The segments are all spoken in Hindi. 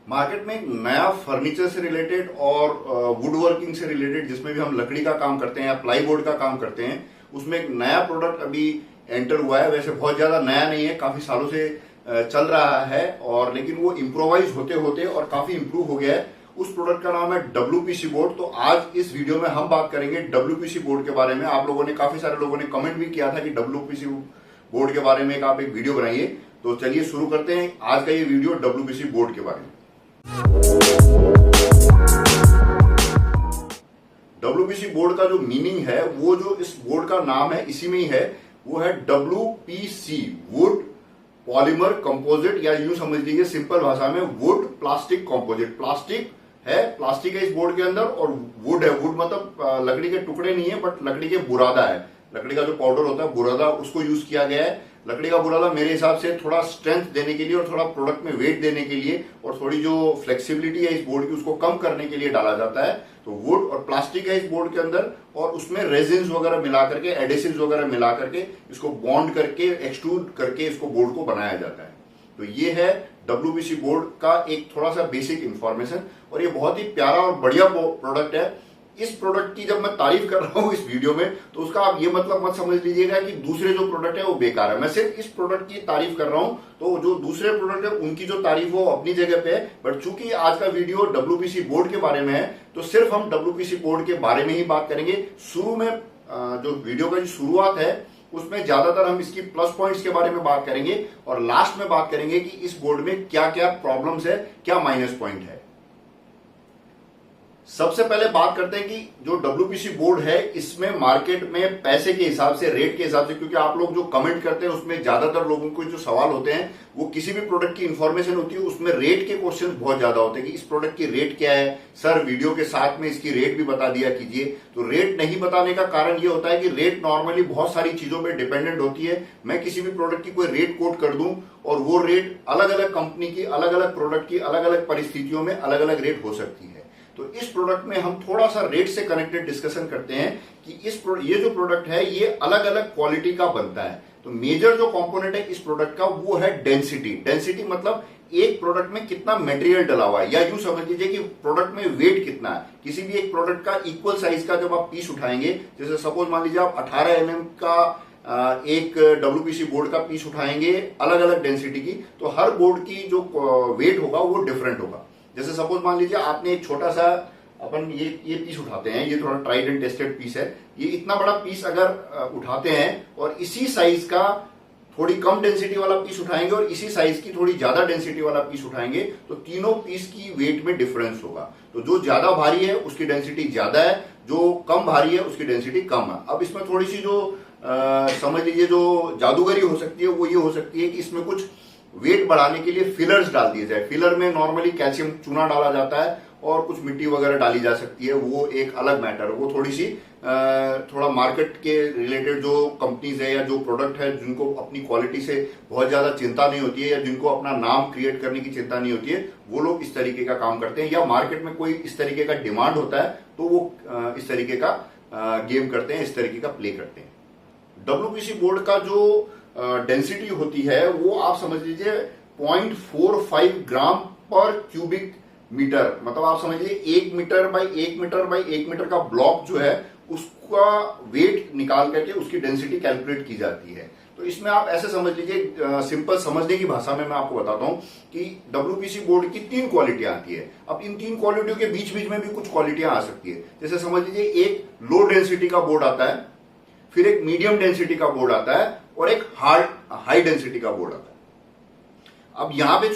मार्केट में एक नया फर्नीचर से रिलेटेड और वुड वर्किंग से रिलेटेड, जिसमें भी हम लकड़ी का काम करते हैं या प्लाईवुड का काम करते हैं, उसमें एक नया प्रोडक्ट अभी एंटर हुआ है। वैसे बहुत ज्यादा नया नहीं है, काफी सालों से चल रहा है, और लेकिन वो इम्प्रोवाइज होते होते और काफी इंप्रूव हो गया है। उस प्रोडक्ट का नाम है WPC बोर्ड। तो आज इस वीडियो में हम बात करेंगे WPC बोर्ड के बारे में। आप लोगों ने, काफी सारे लोगों ने कमेंट भी किया था कि WPC बोर्ड के बारे में आप एक वीडियो बनाइए। तो चलिए शुरू करते हैं आज का ये वीडियो WPC बोर्ड के बारे में। WPC बोर्ड का जो मीनिंग है, वो जो इस बोर्ड का नाम है इसी में ही है, वो है WPC, वुड पॉलीमर कंपोजिट, या यूं समझ लीजिए सिंपल भाषा में वुड प्लास्टिक कंपोजिट। प्लास्टिक है इस बोर्ड के अंदर, और वुड है। वुड मतलब लकड़ी के टुकड़े नहीं है, बट लकड़ी के बुरादा है। लकड़ी का जो पाउडर होता है बुरादा, उसको यूज किया गया है। लकड़ी का बुरादा मेरे हिसाब से थोड़ा स्ट्रेंथ देने के लिए और थोड़ा प्रोडक्ट में वेट देने के लिए और थोड़ी जो फ्लेक्सिबिलिटी है इस बोर्ड की उसको कम करने के लिए डाला जाता है। तो वुड और प्लास्टिक है इस बोर्ड के अंदर, और उसमें रेजिन्स वगैरह मिला करके, एडेसिव्स वगैरह मिला करके, इसको बॉन्ड करके, एक्सट्रूड करके इसको बोर्ड को बनाया जाता है। तो ये है WPC बोर्ड का एक थोड़ा सा बेसिक इंफॉर्मेशन, और ये बहुत ही प्यारा और बढ़िया प्रोडक्ट है। इस प्रोडक्ट की जब मैं तारीफ कर रहा हूं इस वीडियो में, तो उसका आप ये मतलब मत समझ लीजिएगा कि दूसरे जो प्रोडक्ट है वो बेकार है। मैं सिर्फ इस प्रोडक्ट की तारीफ कर रहा हूं, तो जो दूसरे प्रोडक्ट है उनकी जो तारीफ हो अपनी जगह पे है। बट चूंकि आज का वीडियो WPC बोर्ड के बारे में है, तो सिर्फ हम WPC बोर्ड के बारे में ही बात करेंगे। शुरू में जो वीडियो का जो शुरुआत है उसमें ज्यादातर हम इसकी प्लस पॉइंट्स के बारे में बात करेंगे, और लास्ट में बात करेंगे कि इस बोर्ड में क्या क्या प्रॉब्लम्स है, क्या माइनस पॉइंट है। सबसे पहले बात करते हैं कि जो WPC बोर्ड है, इसमें मार्केट में पैसे के हिसाब से, रेट के हिसाब से, क्योंकि आप लोग जो कमेंट करते हैं उसमें ज्यादातर लोगों को जो सवाल होते हैं वो किसी भी प्रोडक्ट की इंफॉर्मेशन होती है उसमें रेट के क्वेश्चन बहुत ज्यादा होते हैं कि इस प्रोडक्ट की रेट क्या है सर, वीडियो के साथ में इसकी रेट भी बता दिया कीजिए। तो रेट नहीं बताने का कारण ये होता है कि रेट नॉर्मली बहुत सारी चीजों पर डिपेंडेंट होती है। मैं किसी भी प्रोडक्ट की कोई रेट कोट कर दूं और वो रेट अलग अलग कंपनी की, अलग अलग प्रोडक्ट की, अलग अलग परिस्थितियों में अलग अलग रेट हो सकती है। तो इस प्रोडक्ट में हम थोड़ा सा रेट से कनेक्टेड डिस्कशन करते हैं कि ये जो प्रोडक्ट है ये अलग अलग क्वालिटी का बनता है। तो मेजर जो कंपोनेंट है इस प्रोडक्ट का वो है डेंसिटी। डेंसिटी मतलब एक प्रोडक्ट में कितना मटेरियल डला हुआ है, या यूं समझ लीजिए कि प्रोडक्ट में वेट कितना है। किसी भी एक प्रोडक्ट का इक्वल साइज का जब आप पीस उठाएंगे, जैसे सपोज मान लीजिए आप 18 mm का एक WPC बोर्ड का पीस उठाएंगे अलग अलग डेंसिटी की, तो हर बोर्ड की जो वेट होगा वो डिफरेंट होगा। जैसे सपोज मान लीजिए आपने एक छोटा सा, अपन ये पीस उठाते हैं, ये थोड़ा ट्राइड एंड टेस्टेड पीस है। ये इतना बड़ा पीस अगर उठाते हैं और इसी साइज का थोड़ी कम डेंसिटी वाला पीस उठाएंगे और इसी साइज की थोड़ी ज्यादा डेंसिटी वाला पीस उठाएंगे, तो तीनों पीस की वेट में डिफरेंस होगा। तो जो ज्यादा भारी है उसकी डेंसिटी ज्यादा है, जो कम भारी है उसकी डेंसिटी कम है। अब इसमें थोड़ी सी जो समझ लीजिए जो जादूगरी हो सकती है वो ये हो सकती है कि इसमें कुछ वेट बढ़ाने के लिए फिलर्स डाल दिए जाए। फिलर में नॉर्मली कैल्शियम चूना डाला जाता है और कुछ मिट्टी वगैरह डाली जा सकती है, वो एक अलग मैटर है। वो थोड़ी सी थोड़ा मार्केट के रिलेटेड जो कंपनीज है या जो प्रोडक्ट है जिनको अपनी क्वालिटी से बहुत ज्यादा चिंता नहीं होती है, या जिनको अपना नाम क्रिएट करने की चिंता नहीं होती है, वो लोग इस तरीके का काम करते हैं। या मार्केट में कोई इस तरीके का डिमांड होता है तो वो इस तरीके का गेम करते हैं, इस तरीके का प्ले करते हैं। WPC बोर्ड का जो डेंसिटी होती है वो आप समझ लीजिए 0.45 ग्राम पर क्यूबिक मीटर। मतलब आप समझ लीजिए 1 metre by 1 metre by 1 metre का ब्लॉक जो है उसका वेट निकाल करके उसकी डेंसिटी कैलकुलेट की जाती है। तो इसमें आप ऐसे समझ लीजिए, सिंपल समझने की भाषा में मैं आपको बताता हूं कि WPC बोर्ड की 3 क्वालिटियां आती है। अब इन 3 क्वालिटियों के बीच बीच में भी कुछ क्वालिटियां आ सकती है। जैसे समझ लीजिए एक लो डेंसिटी का बोर्ड आता है, फिर एक मीडियम डेंसिटी का बोर्ड आता है, और एक हाई डेंसिटी का बोर्ड आता है। अब यहां पे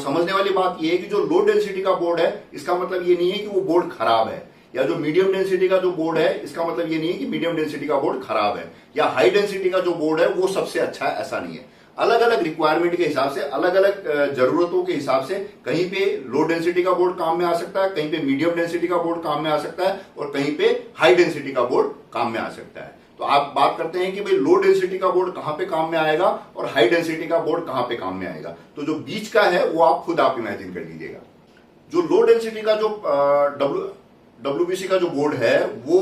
समझने वाली बात यह है कि जो लो डेंसिटी का बोर्ड है इसका मतलब ये नहीं है कि वो बोर्ड खराब है, या जो मीडियम डेंसिटी का जो बोर्ड है इसका मतलब ये नहीं है कि मीडियम डेंसिटी का बोर्ड खराब है, या हाई डेंसिटी का जो बोर्ड है वो सबसे अच्छा है, ऐसा नहीं है। अलग अलग रिक्वायरमेंट के हिसाब से, अलग अलग जरूरतों के हिसाब से कहीं पे लो डेंसिटी का बोर्ड काम में आ सकता है, कहीं पे मीडियम डेंसिटी का बोर्ड काम में आ सकता है, और कहीं पे हाई डेंसिटी का बोर्ड काम में आ सकता है। तो आप बात करते हैं कि भाई लो डेंसिटी का बोर्ड कहां पे काम में आएगा और हाई डेंसिटी का बोर्ड कहां पे काम में आएगा। तो जो बीच का है वो आप खुद आप इमेजिन कर लीजिएगा। जो लो डेंसिटी का जो WPC का जो बोर्ड है वो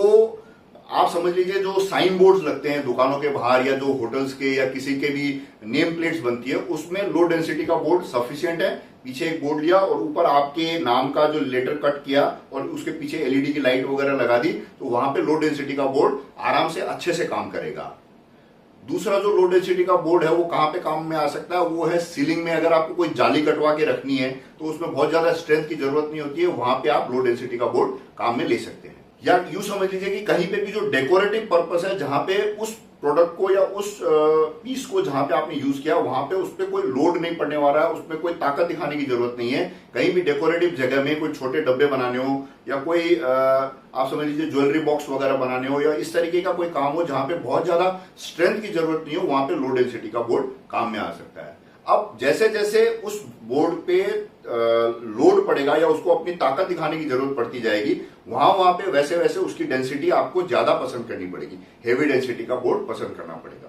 आप समझ लीजिए जो साइन बोर्ड्स लगते हैं दुकानों के बाहर या जो होटल्स के या किसी के भी नेम प्लेट्स बनती है, उसमें लो डेंसिटी का बोर्ड सफिशिएंट है। पीछे एक बोर्ड लिया और ऊपर आपके नाम का जो लेटर कट किया और उसके पीछे एलईडी की लाइट वगैरह लगा दी, तो वहां पे लो डेंसिटी का बोर्ड आराम से अच्छे से काम करेगा। दूसरा जो लो डेंसिटी का बोर्ड है वो कहां पे काम में आ सकता है, वो है सीलिंग में। अगर आपको कोई जाली कटवा के रखनी है तो उसमें बहुत ज्यादा स्ट्रेंथ की जरूरत नहीं होती है, वहां पे आप लो डेंसिटी का बोर्ड काम में ले सकते हैं। या यूं समझ लीजिए कि कहीं पे भी जो डेकोरेटिव पर्पस है, जहां पे उस प्रोडक्ट को या उस पीस को जहां पे आपने यूज किया वहां पे उस पर कोई लोड नहीं पड़ने वाला है, उसमें कोई ताकत दिखाने की जरूरत नहीं है। कहीं भी डेकोरेटिव जगह में कोई छोटे डब्बे बनाने हो या कोई आप समझ लीजिए ज्वेलरी बॉक्स वगैरह बनाने हो या इस तरीके का कोई काम हो जहां पे बहुत ज्यादा स्ट्रेंथ की जरूरत नहीं हो, वहां पे लो डेंसिटी का बोर्ड काम में आ सकता है। अब जैसे जैसे उस बोर्ड पे लोड पड़ेगा या उसको अपनी ताकत दिखाने की जरूरत पड़ती जाएगी, वहां पे वैसे वैसे उसकी डेंसिटी आपको ज्यादा पसंद करनी पड़ेगी, हेवी डेंसिटी का बोर्ड पसंद करना पड़ेगा।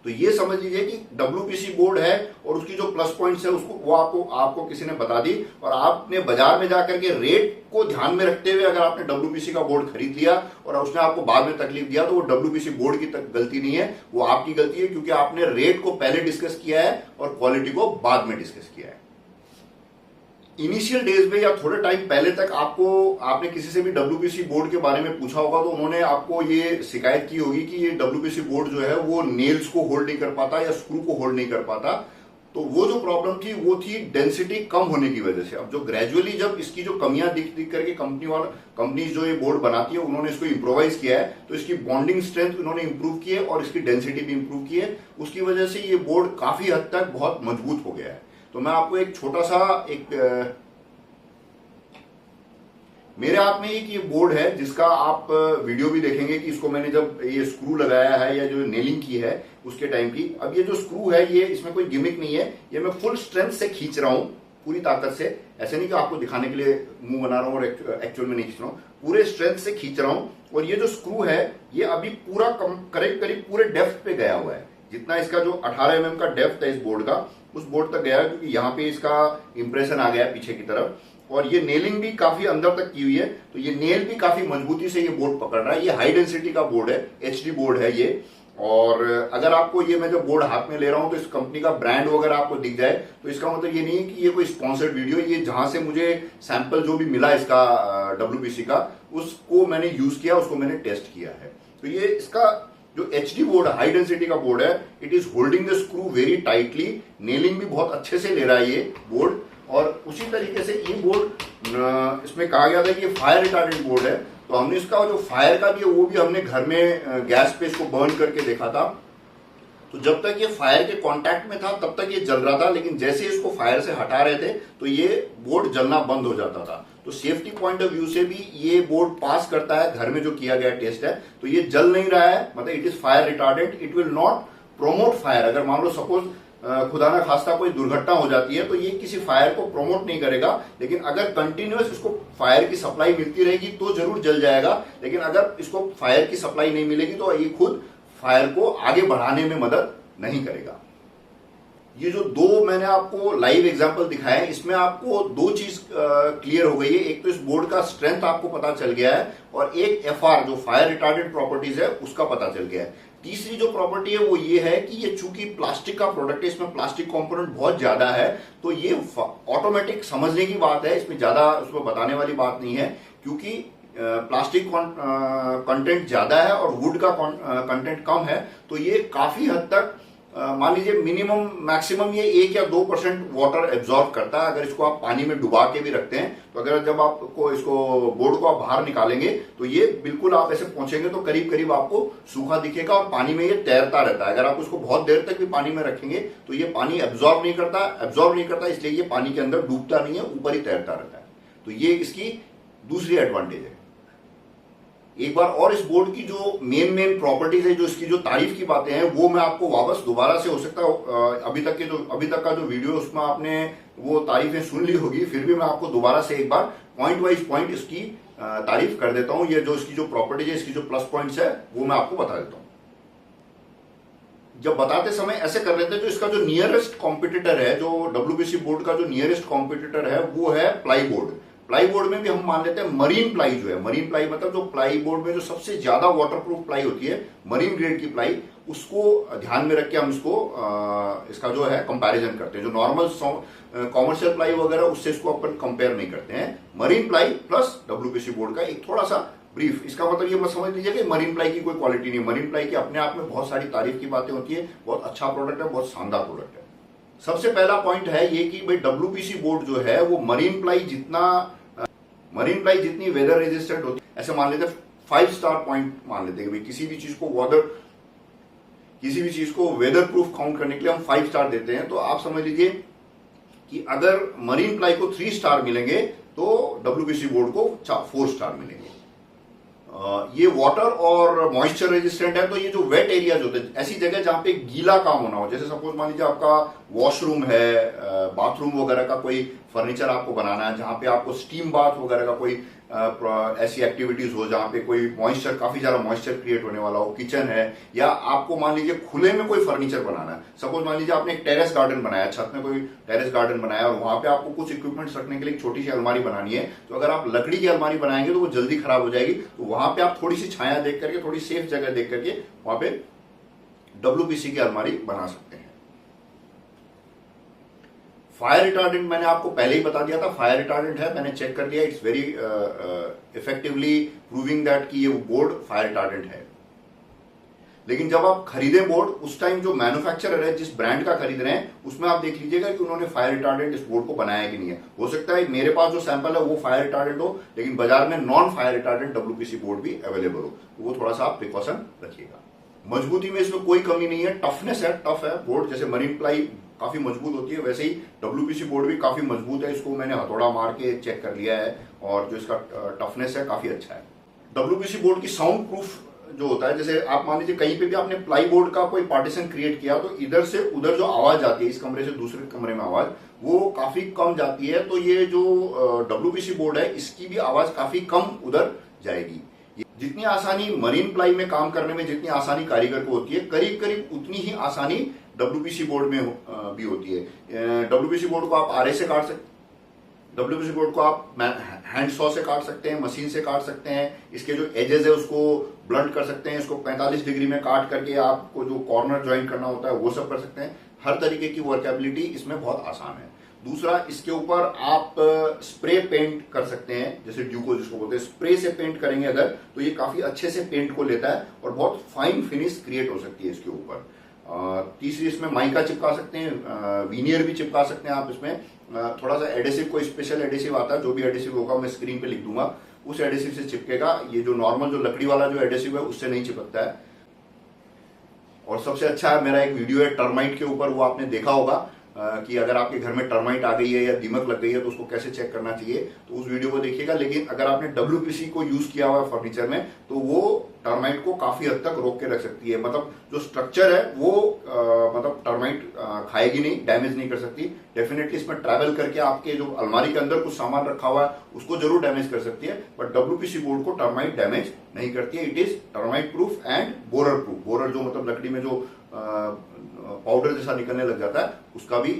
तो ये समझ लीजिए कि डब्ल्यूपीसी बोर्ड है और उसकी जो प्लस पॉइंट्स है उसको वो आपको किसी ने बता दी, और आपने बाजार में जाकर के रेट को ध्यान में रखते हुए अगर आपने डब्ल्यूपीसी का बोर्ड खरीद लिया और उसने आपको बाद में तकलीफ दिया, तो वो डब्ल्यूपीसी बोर्ड की गलती नहीं है, वो आपकी गलती है, क्योंकि आपने रेट को पहले डिस्कस किया है और क्वालिटी को बाद में डिस्कस किया है। इनिशियल डेज में या थोड़े टाइम पहले तक आपने किसी से भी डब्ल्यूपीसी बोर्ड के बारे में पूछा होगा तो उन्होंने आपको ये शिकायत की होगी कि ये डब्ल्यूपीसी बोर्ड जो है वो नेल्स को होल्ड नहीं कर पाता या स्क्रू को होल्ड नहीं कर पाता। तो वो जो प्रॉब्लम थी वो थी डेंसिटी कम होने की वजह से। अब जो ग्रेजुअली जब इसकी जो कमियां दिख करके कंपनी जो ये बोर्ड बनाती है उन्होंने इसको इंप्रोवाइज किया है, तो इसकी बॉन्डिंग स्ट्रेंथ उन्होंने इंप्रूव की है और इसकी डेंसिटी भी इंप्रूव की है। उसकी वजह से ये बोर्ड काफी हद तक बहुत मजबूत हो गया है। तो मैं आपको एक छोटा सा मेरे हाथ में एक ये बोर्ड है जिसका आप वीडियो भी देखेंगे कि इसको मैंने जब ये स्क्रू लगाया है या जो नेलिंग की है उसके टाइम की। अब ये जो स्क्रू है ये इसमें कोई गिमिक नहीं है, ये मैं फुल स्ट्रेंथ से खींच रहा हूं, पूरी ताकत से। ऐसे नहीं कि आपको दिखाने के लिए मुंह बना रहा हूं और एक्चुअल में नहीं खींच रहा हूं, पूरे स्ट्रेंथ से खींच रहा हूं। और ये जो स्क्रू है ये अभी पूरा करीब पूरे डेप्थ पे गया हुआ है। जितना इसका जो 18 mm का डेप्थ है इस बोर्ड का, उस बोर्ड तक गया है, क्योंकि यहाँ पे इसका इंप्रेशन आ गया है पीछे की तरफ। और ये नेलिंग भी काफी अंदर तक की हुई है, तो ये नेल भी काफी मजबूती से ये बोर्ड पकड़ रहा है। ये हाई डेंसिटी का बोर्ड है, एचडी बोर्ड है ये। और अगर आपको ये मैं जो बोर्ड हाथ में ले रहा हूं तो इस कंपनी का ब्रांड वगैरह आपको दिख जाए तो इसका मतलब ये नहीं है कि ये कोई स्पॉन्सर्ड वीडियो। ये जहां से मुझे सैंपल जो भी मिला इसका डब्ल्यूपीसी का, उसको मैंने यूज किया, उसको मैंने टेस्ट किया है। तो ये इसका जो एचडी बोर्ड है, हाई डेंसिटी का बोर्ड है, it is holding the screw very tightly. Nailing भी बहुत अच्छे से ले रहा है ये बोर्ड। और उसी तरीके से ये बोर्ड इसमें कहा गया था कि ये फायर रिटार्डेंट बोर्ड है, तो हमने इसका जो फायर का भी है वो भी हमने घर में गैस पे इसको बर्न करके देखा था। तो जब तक ये फायर के कांटेक्ट में था तब तक ये जल रहा था, लेकिन जैसे इसको फायर से हटा रहे थे तो ये बोर्ड जलना बंद हो जाता था। तो सेफ्टी पॉइंट ऑफ व्यू से भी ये बोर्ड पास करता है, घर में जो किया गया टेस्ट है। तो ये जल नहीं रहा है, मतलब it is fire retardant, it will not promote fire. अगर मान लो सपोज खुदा ना खास्ता कोई दुर्घटना हो जाती है तो ये किसी फायर को प्रोमोट नहीं करेगा, लेकिन अगर कंटिन्यूअस इसको फायर की सप्लाई मिलती रहेगी तो जरूर जल जाएगा। लेकिन अगर इसको फायर की सप्लाई नहीं मिलेगी तो ये खुद फायर को आगे बढ़ाने में मदद नहीं करेगा। ये जो दो मैंने आपको लाइव एग्जांपल दिखाए हैं, इसमें आपको दो चीज क्लियर हो गई है। एक तो इस बोर्ड का स्ट्रेंथ आपको पता चल गया है, और एक एफआर जो फायर रिटार्डेंट प्रॉपर्टीज है उसका पता चल गया है। तीसरी जो प्रॉपर्टी है वो ये है कि ये चूंकि प्लास्टिक का प्रोडक्ट है, इसमें प्लास्टिक कंपोनेंट बहुत ज्यादा है, तो ये ऑटोमेटिक समझने की बात है, इसमें ज्यादा उसमें बताने वाली बात नहीं है। क्योंकि प्लास्टिक कंटेंट ज्यादा है और वुड का कंटेंट कम है, तो ये काफी हद तक मान लीजिए मिनिमम मैक्सिमम ये 1 या 2% वाटर एब्जॉर्ब करता है। अगर इसको आप पानी में डुबा के भी रखते हैं तो अगर जब आपको इसको बोर्ड को आप बाहर निकालेंगे तो ये बिल्कुल आप ऐसे पहुंचेंगे तो करीब करीब आपको सूखा दिखेगा और पानी में ये तैरता रहता है। अगर आप उसको बहुत देर तक भी पानी में रखेंगे तो ये पानी एब्जॉर्ब नहीं करता, इसलिए ये पानी के अंदर डूबता नहीं है, ऊपर ही तैरता रहता है। तो ये इसकी दूसरी एडवांटेज है। एक बार और इस बोर्ड की जो मेन प्रॉपर्टीज है, जो इसकी जो तारीफ की बातें हैं, वो मैं आपको वापस दोबारा से, हो सकता है अभी तक का जो वीडियो उसमें आपने वो तारीफें सुन ली होगी, फिर भी मैं आपको दोबारा से एक बार पॉइंट वाइज पॉइंट इसकी तारीफ कर देता हूं। ये जो इसकी जो प्रॉपर्टीज है, इसकी जो प्लस पॉइंट्स है, वो मैं आपको बता देता हूं। जब बताते समय ऐसे कर लेते हैं, जो इसका जो नियरेस्ट कॉम्पिटिटर है, जो डब्ल्यूपीसी बोर्ड का जो नियरेस्ट कॉम्पिटिटर है, वो है प्लाई बोर्ड। प्लाई बोर्ड में भी हम मान लेते हैं मरीन प्लाई जो है, मरीन प्लाई मतलब जो प्लाई बोर्ड में जो सबसे ज्यादा वाटरप्रूफ प्लाई होती है, मरीन ग्रेड की प्लाई, उसको ध्यान में रख के हम इसका जो है कंपैरिजन करते हैं। जो नॉर्मल कॉमर्शियल प्लाई वगैरह उससे इसको अपन कंपेयर नहीं करते हैं। Marine ply plus WPC board का एक थोड़ा सा ब्रीफ, इसका मतलब ये मत समझ लीजिए कि मरीन प्लाई की कोई क्वालिटी नहीं है। मरीन प्लाई की अपने आप में बहुत सारी तारीफ की बातें होती है, बहुत अच्छा प्रोडक्ट है, बहुत शानदार प्रोडक्ट है। सबसे पहला पॉइंट है ये कि भाई डब्ल्यूपीसी बोर्ड जो है वो मरीन प्लाई जितनी वेदर रेजिस्टेंट होती है, ऐसे मान लेते हैं 5 स्टार पॉइंट मान लेते हैं कि किसी भी चीज को वेदर प्रूफ काउंट करने के लिए हम 5 स्टार देते हैं। तो आप समझ लीजिए कि अगर मरीन प्लाई को 3 स्टार मिलेंगे तो डब्ल्यूपीसी बोर्ड को 4 स्टार मिलेंगे। ये वाटर और मॉइस्चर रेजिस्टेंट है। तो ये जो वेट एरियाज होते हैं, ऐसी जगह जहां पे गीला काम होना हो, जैसे सपोज मान लीजिए आपका वॉशरूम है, बाथरूम वगैरह का कोई फर्नीचर आपको बनाना है, जहां पे आपको स्टीम बाथ वगैरह का कोई ऐसी एक्टिविटीज हो जहां पे कोई मॉइस्चर, काफी ज्यादा मॉइस्चर क्रिएट होने वाला हो, किचन है, या आपको मान लीजिए खुले में कोई फर्नीचर बनाना है। सपोज मान लीजिए आपने एक टेरेस गार्डन बनाया, छत में कोई टेरेस गार्डन बनाया और वहां पे आपको कुछ इक्विपमेंट्स रखने के लिए एक छोटी सी अलमारी बनानी है। तो अगर आप लकड़ी की अलमारी बनाएंगे तो वो जल्दी खराब हो जाएगी। तो वहां पे आप थोड़ी सी छाया देख करके, थोड़ी सेफ जगह देख करके वहां पे डब्ल्यूपीसी की अलमारी बना सकते हैं। फायर रिटार्डेंट मैंने आपको पहले ही बता दिया था, फायर रिटार्डेंट है, मैंने चेक कर लिया, it's very effectively proving that कि ये बोर्ड फायर रिटार्डेंट है। लेकिन जब आप खरीदें बोर्ड, उस टाइम जो मैन्युफैक्चरर है, जिस ब्रांड का खरीद रहे हैं, उसमें आप देख लीजिएगा कि उन्होंने फायर रिटार्डेंट इस बोर्ड को बनाया कि नहीं है। हो सकता है मेरे पास जो सैंपल है वो फायर रिटार्डेंट हो, लेकिन बाजार में non fire retardant WPC board भी अवेलेबल हो, तो वो थोड़ा सा आप प्रिकॉशन रखिएगा। मजबूती में इसमें कोई कमी नहीं है, टफनेस है, टफ है बोर्ड। जैसे मरीन प्लाई काफी मजबूत होती है, वैसे ही डब्ल्यूपीसी बोर्ड भी काफी मजबूत है। इसको मैंने हथौड़ा मार के चेक कर लिया है और जो इसका टफनेस है काफी अच्छा है। डब्ल्यूपीसी बोर्ड की साउंड प्रूफ जो होता है, जैसे आप मान लीजिए कहीं पे भी आपने प्लाई बोर्ड का कोई पार्टीशन क्रिएट किया तो इधर से उधर जो आवाज आती है, इस कमरे से दूसरे कमरे में आवाज, वो काफी कम जाती है। तो ये जो डब्ल्यूपीसी बोर्ड है, इसकी भी आवाज काफी कम उधर जाएगी। जितनी आसानी मरीन प्लाई में काम करने में जितनी आसानी कारीगर को होती है, करीब करीब उतनी ही आसानी डब्ल्यूपीसी बोर्ड में भी होती है। डब्ल्यूपीसी बोर्ड को आप आरए से काट सकते, डब्ल्यूपीसी बोर्ड को आप हैंड सॉ से काट सकते हैं, मशीन से काट सकते हैं। इसके जो एजेस है उसको ब्लंट कर सकते हैं, इसको 45 डिग्री में काट करके आपको जो कॉर्नर ज्वाइन करना होता है वो सब कर सकते हैं। हर तरीके की वर्केबिलिटी इसमें बहुत आसान है। दूसरा, इसके ऊपर आप स्प्रे पेंट कर सकते हैं, जैसे ड्यूको जिसको बोलते हैं, स्प्रे से पेंट करेंगे अगर, तो ये काफी अच्छे से पेंट को लेता है और बहुत फाइन फिनिश क्रिएट हो सकती है इसके ऊपर। तीसरी, इसमें माइका चिपका सकते हैं, वीनियर भी चिपका सकते हैं आप इसमें। थोड़ा सा एडेसिव, कोई स्पेशल एडेसिव आता है, जो भी एडेसिव होगा मैं स्क्रीन पे लिख दूंगा, उस एडेसिव से चिपकेगा। ये जो नॉर्मल जो लकड़ी वाला जो एडेसिव है उससे नहीं चिपकता है। और सबसे अच्छा है, मेरा एक वीडियो है टर्माइट के ऊपर, वो आपने देखा होगा कि अगर आपके घर में टर्माइट आ गई है या दीमक लग गई है तो उसको कैसे चेक करना चाहिए, तो उस वीडियो को देखिएगा। लेकिन अगर आपने डब्ल्यूपीसी को यूज किया हुआ है फर्नीचर में, तो वो टर्माइट को काफी हद तक रोक के रख सकती है। मतलब जो स्ट्रक्चर है वो मतलब टर्माइट खाएगी नहीं, डैमेज नहीं कर सकती। डेफिनेटली इसमें ट्रैवल करके आपके जो अलमारी के अंदर कुछ सामान रखा हुआ है उसको जरूर डैमेज कर सकती है, बट डब्ल्यूपीसी बोर्ड को टर्माइट डैमेज नहीं करती है। It is termite proof and borer proof. Borer जो मतलब लकड़ी में जो पाउडर जैसा निकलने लग जाता है, उसका भी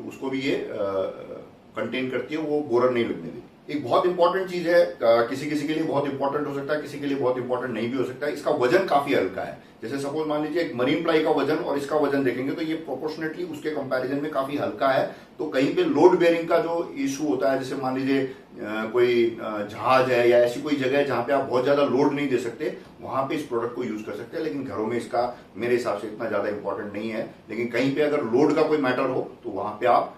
उसको भी ये कंटेन करती है, वो बोरर नहीं लगने देती। एक बहुत इंपॉर्टेंट चीज है, किसी किसी के लिए बहुत इंपॉर्टेंट हो सकता है, किसी के लिए बहुत इंपॉर्टेंट नहीं भी हो सकता है, इसका वजन काफी हल्का है। जैसे सपोज मान लीजिए एक मरीन प्लाई का वजन और इसका वजन देखेंगे तो ये प्रोपोर्शनेटली उसके कंपैरिजन में काफी हल्का है। तो कहीं पे लोड बेयरिंग का जो इशू होता है, जैसे मान लीजिए कोई जहाज है या ऐसी कोई जगह है जहां पे आप बहुत ज्यादा लोड नहीं दे सकते, वहां पे इस प्रोडक्ट को यूज कर सकते हैं। लेकिन घरों में इसका मेरे हिसाब से इतना ज्यादा इंपॉर्टेंट नहीं है। लेकिन कहीं पे अगर लोड का कोई मैटर हो तो वहां पे आप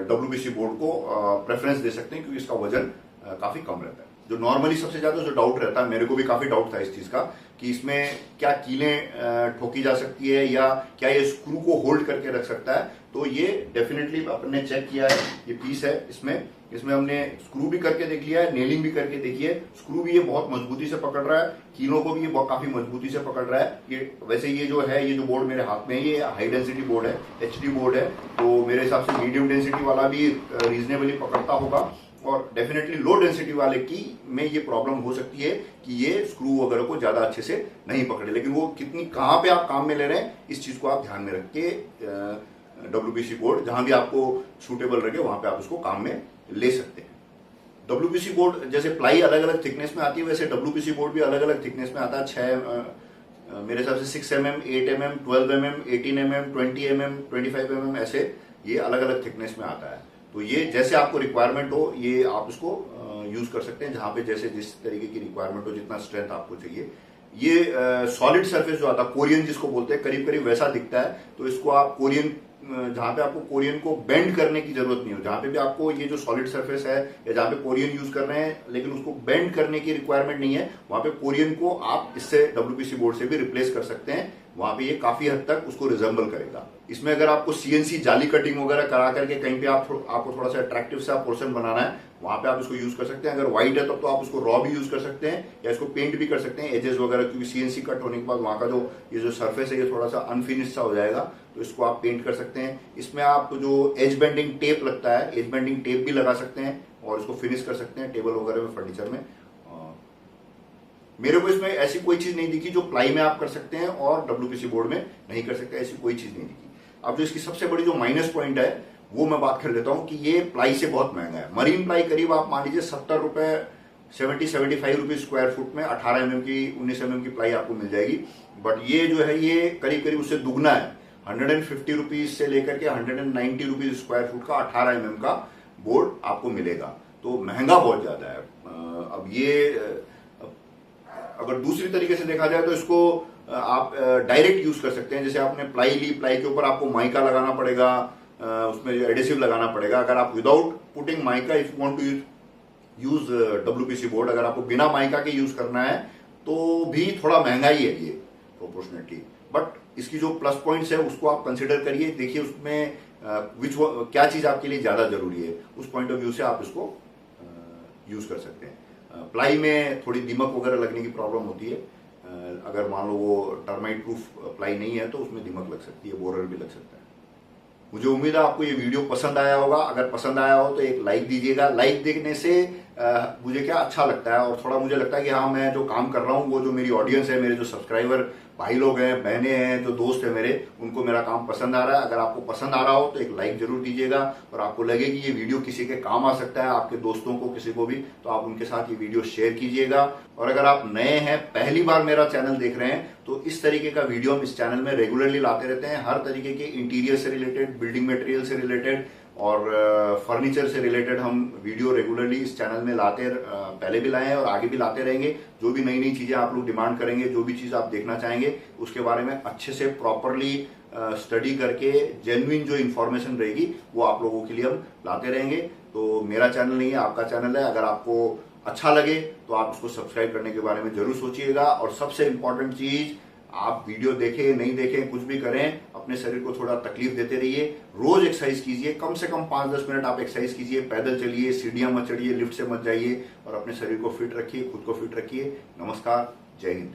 डब्ल्यूपीसी बोर्ड को प्रेफरेंस दे सकते हैं, क्योंकि इसका वजन काफी कम रहता है। जो नॉर्मली सबसे ज्यादा जो डाउट रहता है, मेरे को भी काफी डाउट था इस चीज का, कि इसमें क्या कीलें ठोकी जा सकती है या क्या ये स्क्रू को होल्ड करके रख सकता है। तो ये डेफिनेटली अपने चेक किया है, ये पीस है, इसमें हमने स्क्रू भी करके देख लिया है, नेलिंग भी करके देखी है। स्क्रू भी ये बहुत मजबूती से पकड़ रहा है, कीलों को भी ये काफी मजबूती से पकड़ रहा है। ये वैसे ये जो है, ये जो बोर्ड मेरे हाथ में है, ये हाई डेंसिटी बोर्ड है, एचडी बोर्ड है, तो मेरे हिसाब से मीडियम डेंसिटी वाला भी रीजनेबली पकड़ता होगा। और डेफिनेटली लो डेंसिटी वाले की में ये प्रॉब्लम हो सकती है कि ये स्क्रू वगैरह को ज्यादा अच्छे से नहीं पकड़े। लेकिन वो कितनी, कहां पे आप काम में ले रहे हैं, इस चीज को आप ध्यान में रख के डब्ल्यूपीसी बोर्ड जहां भी आपको सूटेबल लगे वहां पे आप उसको काम में ले सकते हैं। डब्ल्यूपीसी बोर्ड जैसे प्लाई अलग अलग थिकनेस में आती है, वैसे डब्ल्यूपीसी बोर्ड भी अलग अलग थिकनेस में आता है। 6 मेरे हिसाब से 6 mm, 8 mm, 12 mm, 18 mm, 20 mm, 25 mm, ऐसे ये अलग अलग थिकनेस में आता है। तो ये जैसे आपको रिक्वायरमेंट हो ये आप इसको यूज कर सकते हैं, जहां पे जैसे जिस तरीके की रिक्वायरमेंट हो, जितना स्ट्रेंथ आपको चाहिए। ये सॉलिड सरफेस जो आता है, कोरियन जिसको बोलते हैं, करीब करीब वैसा दिखता है। तो इसको आप कोरियन, जहां पे आपको कोरियन को बेंड करने की जरूरत नहीं हो, जहां पे भी आपको ये जो सॉलिड सरफेस है या जहां पे कोरियन यूज कर रहे हैं लेकिन उसको बेंड करने की रिक्वायरमेंट नहीं है, वहां पे कोरियन को आप इससे डब्ल्यूपीसी बोर्ड से भी रिप्लेस कर सकते हैं। वहां पे ये काफी हद तक उसको रिजेंबल करेगा। इसमें अगर आपको सीएनसी जाली कटिंग वगैरह करा करके कहीं पे आपको थोड़ा सा अट्रैक्टिव सा पोर्शन बनाना है, वहां पे आप इसको यूज कर सकते हैं। अगर व्हाइट है तब तो आप उसको रॉ भी यूज कर सकते हैं या इसको पेंट भी कर सकते हैं एजेस वगैरह, क्योंकि सीएनसी कट होने के बाद वहां का जो ये जो सरफेस है ये थोड़ा सा अनफिनिश सा हो जाएगा, तो इसको आप पेंट कर सकते हैं। इसमें आप जो एज बेंडिंग टेप लगता है, एज बेंडिंग टेप भी लगा सकते हैं और इसको फिनिश कर सकते हैं टेबल वगैरह में, फर्नीचर में। मेरे को इसमें ऐसी कोई चीज नहीं दिखी जो प्लाई में आप कर सकते हैं और डब्ल्यूपीसी बोर्ड में नहीं कर सकते, ऐसी कोई चीज नहीं दिखी। अब जो इसकी सबसे बड़ी जो माइनस पॉइंट है वो मैं बात कर लेता हूं कि ये प्लाई से बहुत महंगा है। मरीन प्लाई करीब आप मान लीजिए 70 रुपए, 70-75 रुपीज स्क्वायर फुट में 18 mm की, 19 mm की प्लाई आपको मिल जाएगी। बट ये जो है ये करीब करीब उससे दुगना है। 150 रुपीज से लेकर के 190 रुपीज स्क्वायर फुट का 18 mm का बोर्ड आपको मिलेगा, तो महंगा बहुत ज्यादा है। अब ये अगर दूसरी तरीके से देखा जाए तो इसको आप डायरेक्ट यूज कर सकते हैं। जैसे आपने प्लाई ली, प्लाई के ऊपर आपको माइका लगाना पड़ेगा, उसमें एडेसिव लगाना पड़ेगा। अगर आप without putting mica if you want to use WPC board, अगर आपको बिना माइका के यूज करना है तो भी थोड़ा महंगा ही है ये प्रोपोर्शनेटली। बट इसकी जो प्लस पॉइंट्स है उसको आप कंसिडर करिए, देखिए उसमें क्या चीज आपके लिए ज्यादा जरूरी है, उस पॉइंट ऑफ व्यू से आप इसको यूज कर सकते हैं। प्लाई में थोड़ी दीमक वगैरह लगने की प्रॉब्लम होती है। अगर मान लो वो टर्माइट प्रूफ प्लाई नहीं है तो उसमें दीमक लग सकती है, बोरर भी लग सकता है। मुझे उम्मीद है आपको ये वीडियो पसंद आया होगा। अगर पसंद आया हो तो एक लाइक दीजिएगा। लाइक देखने से मुझे क्या अच्छा लगता है और थोड़ा मुझे लगता है कि हाँ, मैं जो काम कर रहा हूँ, वो जो मेरी ऑडियंस है, मेरे जो सब्सक्राइबर भाई लोग हैं, बहनें हैं, जो दोस्त है मेरे, उनको मेरा काम पसंद आ रहा है। अगर आपको पसंद आ रहा हो तो एक लाइक जरूर दीजिएगा और आपको लगे कि ये वीडियो किसी के काम आ सकता है, आपके दोस्तों को, किसी को भी, तो आप उनके साथ ये वीडियो शेयर कीजिएगा। और अगर आप नए हैं, पहली बार मेरा चैनल देख रहे हैं, तो इस तरीके का वीडियो हम इस चैनल में रेगुलरली लाते रहते हैं। हर तरीके के इंटीरियर से रिलेटेड, बिल्डिंग मटेरियल से रिलेटेड और फर्नीचर से रिलेटेड हम वीडियो रेगुलरली इस चैनल में पहले भी लाए हैं और आगे भी लाते रहेंगे। जो भी नई नई चीजें आप लोग डिमांड करेंगे, जो भी चीज आप देखना चाहेंगे, उसके बारे में अच्छे से प्रॉपरली स्टडी करके जेन्युइन जो इन्फॉर्मेशन रहेगी वो आप लोगों के लिए हम लाते रहेंगे। तो मेरा चैनल नहीं है, आपका चैनल है। अगर आपको अच्छा लगे तो आप इसको सब्सक्राइब करने के बारे में जरूर सोचिएगा। और सबसे इंपॉर्टेंट चीज, आप वीडियो देखें नहीं देखें कुछ भी करें, अपने शरीर को थोड़ा तकलीफ देते रहिए। रोज एक्सरसाइज कीजिए, कम से कम 5-10 मिनट आप एक्सरसाइज कीजिए, पैदल चलिए, सीढ़ियां मत चढ़िए, लिफ्ट से मत जाइए और अपने शरीर को फिट रखिए, खुद को फिट रखिए। नमस्कार, जय हिंद।